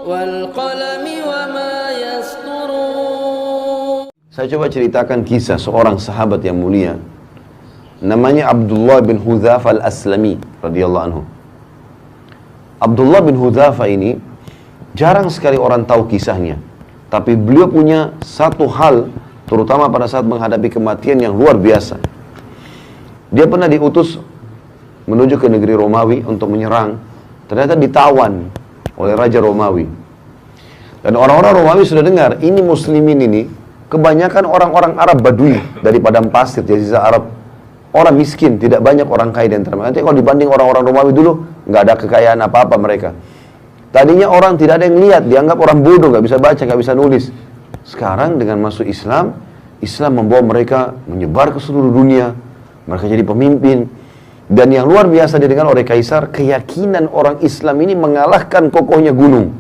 والقلم وما يسطرون. Saya coba ceritakan kisah seorang sahabat yang mulia. Namanya Abdullah bin Hudzafa al-Aslami radhiyallahu anhu. Abdullah bin Hudzafa ini jarang sekali orang tahu kisahnya. Tapi beliau punya satu hal, terutama pada saat menghadapi kematian, yang luar biasa. Dia pernah diutus menuju ke negeri Romawi untuk menyerang. Ternyata ditawan oleh Raja Romawi. Dan orang-orang Romawi sudah dengar, ini muslimin ini kebanyakan orang-orang Arab Badui dari padang pasir, jazirah Arab. Orang miskin, tidak banyak orang kaya di antara mereka. Nanti kalau dibanding orang-orang Romawi dulu, nggak ada kekayaan apa-apa mereka. Tadinya orang tidak ada yang lihat, dianggap orang bodoh, nggak bisa baca, nggak bisa nulis. Sekarang dengan masuk Islam, Islam membawa mereka menyebar ke seluruh dunia. Mereka jadi pemimpin. Dan yang luar biasa didengar oleh Kaisar, keyakinan orang Islam ini mengalahkan kokohnya gunung.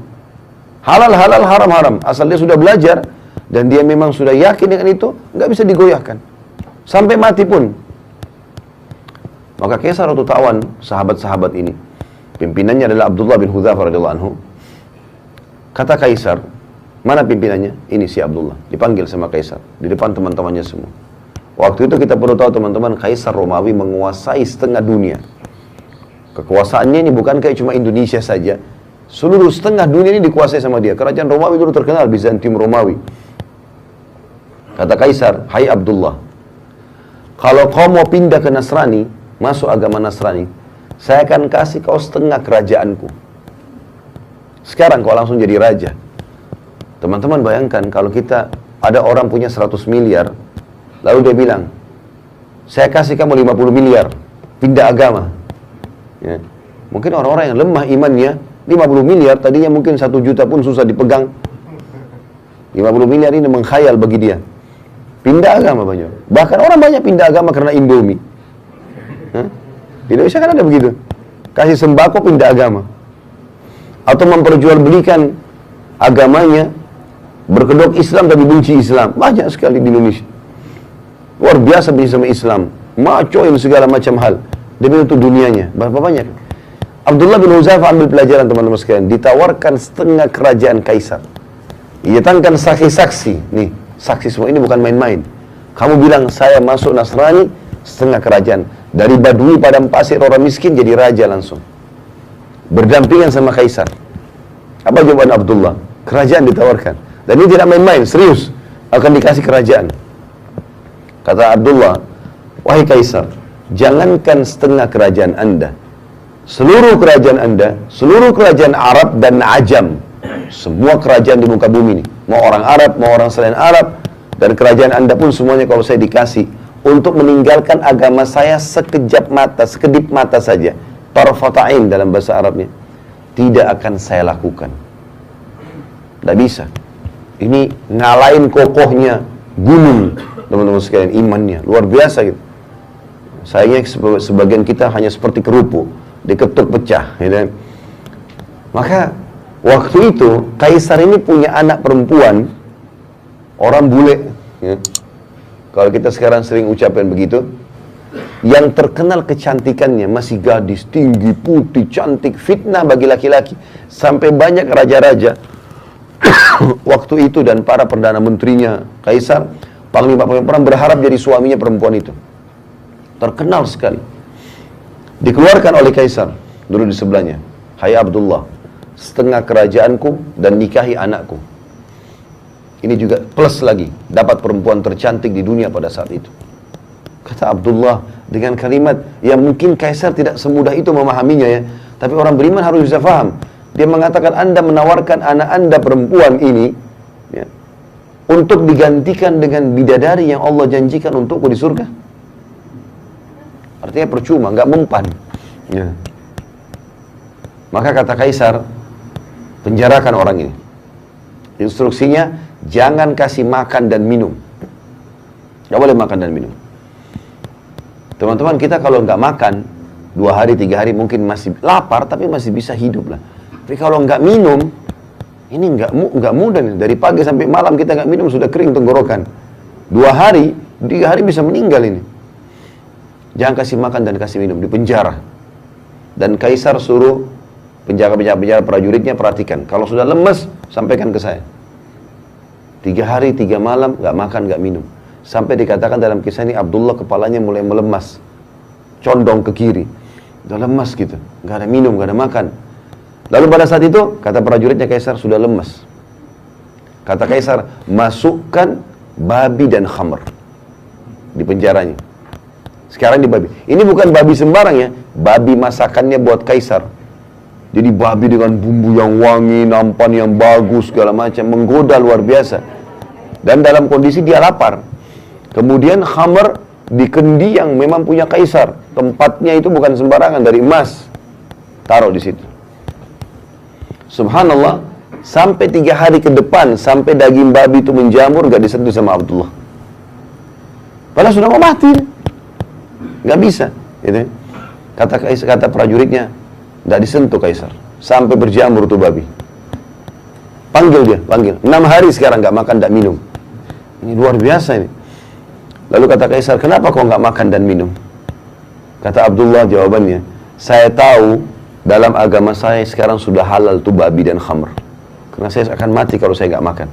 Halal, halal, haram, haram. Asal dia sudah belajar, dan dia memang sudah yakin dengan itu, nggak bisa digoyahkan. Sampai mati pun. Maka Kaisar waktu tawan sahabat-sahabat ini, pimpinannya adalah Abdullah bin Hudzafa radhiyallahu anhu. Kata Kaisar, mana pimpinannya? Ini si Abdullah. Dipanggil sama Kaisar di depan teman-temannya semua. Waktu itu kita perlu tahu teman-teman, Kaisar Romawi menguasai setengah dunia. Kekuasaannya ini bukan kayak cuma Indonesia saja. Seluruh setengah dunia ini dikuasai sama dia. Kerajaan Romawi dulu terkenal, Bizantium Romawi. Kata Kaisar, hai Abdullah, kalau kau mau pindah ke Nasrani, masuk agama Nasrani, saya akan kasih kau setengah kerajaanku. Sekarang kau langsung jadi raja. Teman-teman bayangkan kalau kita ada orang punya 100 miliar, lalu dia bilang, saya kasih kamu 50 miliar, pindah agama. Ya. Mungkin orang-orang yang lemah imannya, 50 miliar, tadinya mungkin 1 juta pun susah dipegang. 50 miliar ini mengkhayal bagi dia. Pindah agama banyak. Bahkan orang banyak pindah agama karena Indomie. Di Indonesia kan ada begitu. Kasih sembako pindah agama. Atau memperjualbelikan agamanya, berkedok Islam tapi benci Islam. Banyak sekali di Indonesia. Luar biasa benci sama Islam. Macoin segala macam hal demi untuk dunianya. Berapa banyak? Abdullah bin Hudzafa ambil pelajaran teman-teman sekalian. Ditawarkan setengah kerajaan Kaisar. Didatangkan saksi-saksi. Nih, saksi semua ini bukan main-main. Kamu bilang saya masuk Nasrani, setengah kerajaan. Dari Badui padang pasir orang miskin jadi raja langsung. Berdampingan sama Kaisar. Apa jawaban Abdullah? Kerajaan ditawarkan. Dan ini tidak main-main, serius. Akan dikasih kerajaan. Kata Abdullah, wahai Kaisar, jangankan setengah kerajaan Anda, seluruh kerajaan Anda, seluruh kerajaan Arab dan Ajam, semua kerajaan di muka bumi ini, mau orang Arab, mau orang selain Arab, dan kerajaan Anda pun semuanya kalau saya dikasih, untuk meninggalkan agama saya sekejap mata, sekedip mata saja, tarfata'in dalam bahasa Arabnya, tidak akan saya lakukan. Tidak bisa. Ini ngalahin kokohnya gunung, teman-teman sekalian, imannya luar biasa gitu. Sayangnya sebagian kita hanya seperti kerupuk, diketuk pecah, gitu. Maka waktu itu Kaisar ini punya anak perempuan, orang bule, ya. Kalau kita sekarang sering ucapkan begitu, yang terkenal kecantikannya, masih gadis, tinggi, putih, cantik, fitnah bagi laki-laki. Sampai banyak raja-raja waktu itu dan para perdana menterinya, Kaisar, panglima-panglima perang berharap jadi suaminya perempuan itu. Terkenal sekali. Dikeluarkan oleh Kaisar, dulu di sebelahnya, hai Abdullah, setengah kerajaanku dan nikahi anakku. Ini juga plus lagi, dapat perempuan tercantik di dunia pada saat itu. Kata Abdullah dengan kalimat yang mungkin Kaisar tidak semudah itu memahaminya ya. Tapi orang beriman harus bisa paham. Dia mengatakan, Anda menawarkan anak Anda perempuan ini ya, untuk digantikan dengan bidadari yang Allah janjikan untukku di surga. Artinya percuma, nggak mempan. Ya. Maka kata Kaisar, penjarakan orang ini. Instruksinya, jangan kasih makan dan minum. Nggak boleh makan dan minum. Teman-teman, kita kalau nggak makan 2 hari, 3 hari mungkin masih lapar, tapi masih bisa hidup lah. Tapi kalau nggak minum, ini nggak mudah nih. Dari pagi sampai malam kita nggak minum, sudah kering tenggorokan. 2 hari, 3 hari bisa meninggal ini. Jangan kasih makan dan kasih minum, di penjara. Dan Kaisar suruh Penjaga-penjaga prajuritnya perhatikan. Kalau sudah lemes, sampaikan ke saya. 3 hari, 3 malam, nggak makan, nggak minum. Sampai dikatakan dalam kisah ini, Abdullah kepalanya mulai melemas. Condong ke kiri. Udah lemas gitu. Nggak ada minum, nggak ada makan. Lalu pada saat itu, kata prajuritnya Kaisar, sudah lemas. Kata Kaisar, masukkan babi dan khamr di penjaranya. Sekarang di babi. Ini bukan babi sembarang ya. Babi masakannya buat Kaisar. Jadi babi dengan bumbu yang wangi, nampan yang bagus, segala macam, menggoda luar biasa. Dan dalam kondisi dia lapar. Kemudian khamr di kendi yang memang punya Kaisar. Tempatnya itu bukan sembarangan, dari emas. Taruh di situ. Subhanallah, sampai 3 hari ke depan, sampai daging babi itu menjamur, gak disentuh sama Abdullah. Padahal sudah mau mati. Gak bisa. Gitu. Kata prajuritnya, gak disentuh Kaisar. Sampai berjamur tuh babi. Panggil dia, panggil. 6 hari sekarang gak makan, gak minum. Ini luar biasa ini. Lalu kata Kaisar, kenapa kau gak makan dan minum? Kata Abdullah jawabannya, saya tahu dalam agama saya sekarang sudah halal tuh babi dan khamr. Karena saya akan mati kalau saya gak makan.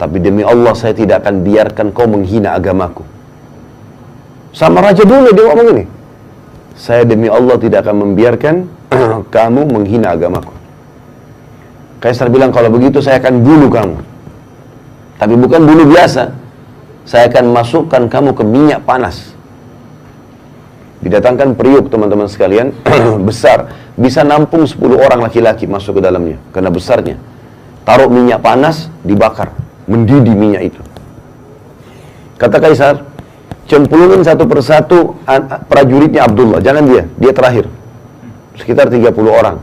Tapi demi Allah saya tidak akan biarkan kau menghina agamaku. Sama raja dulu dia ngomong ini. Saya demi Allah tidak akan membiarkan kamu menghina agamaku. Kaisar bilang, kalau begitu saya akan bunuh kamu. Tapi bukan bunuh biasa. Saya akan masukkan kamu ke minyak panas. Didatangkan periuk teman-teman sekalian, besar. Bisa nampung 10 orang laki-laki masuk ke dalamnya. Karena besarnya. Taruh minyak panas, dibakar. Mendidih minyak itu. Kata Kaisar, cemplungin satu persatu prajuritnya Abdullah. Jangan dia terakhir. Sekitar 30 orang.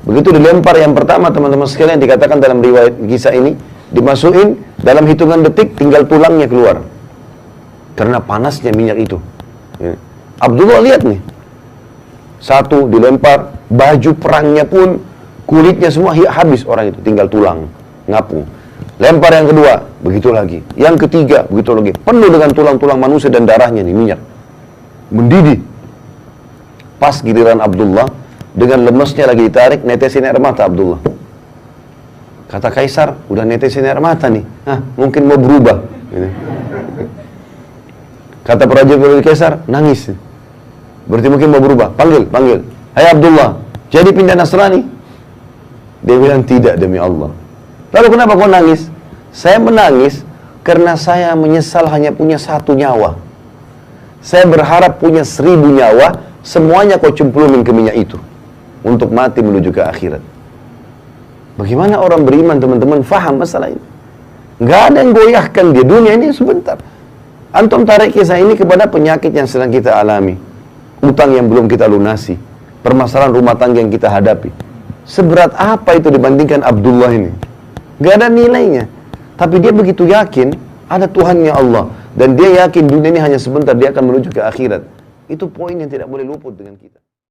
Begitu dilempar yang pertama teman-teman sekalian, dikatakan dalam riwayat kisah ini, dimasukin dalam hitungan detik tinggal tulangnya keluar. Karena panasnya minyak itu. Abdullah lihat nih. Satu dilempar, baju perangnya pun, kulitnya semua habis orang itu. Tinggal tulang, ngapung. Lempar yang kedua, begitu lagi. Yang ketiga, begitu lagi. Penuh dengan tulang-tulang manusia dan darahnya nih, minyak. Mendidih. Pas giliran Abdullah, dengan lemesnya lagi ditarik, netesin air mata Abdullah. Kata Kaisar, udah netesin air mata nih. Mungkin mau berubah. Kata prajurit Kaisar, nangis. Berarti mungkin mau berubah. Panggil. Hai Abdullah, jadi pindah Nasrani? Dia bilang, tidak demi Allah. Lalu kenapa kau nangis? Saya menangis karena saya menyesal hanya punya 1 nyawa. Saya berharap punya 1000 nyawa, semuanya kau cemplungin ke minyak itu. Untuk mati menuju ke akhirat. Bagaimana orang beriman teman-teman faham masalah ini? Nggak ada yang goyahkan dia. Dunia ini sebentar. Antum tarik kisah ini kepada penyakit yang sedang kita alami. Utang yang belum kita lunasi. Permasalahan rumah tangga yang kita hadapi. Seberat apa itu dibandingkan Abdullah ini? Nggak ada nilainya. Tapi dia begitu yakin ada Tuhannya Allah. Dan dia yakin dunia ini hanya sebentar, dia akan menuju ke akhirat. Itu poin yang tidak boleh luput dengan kita.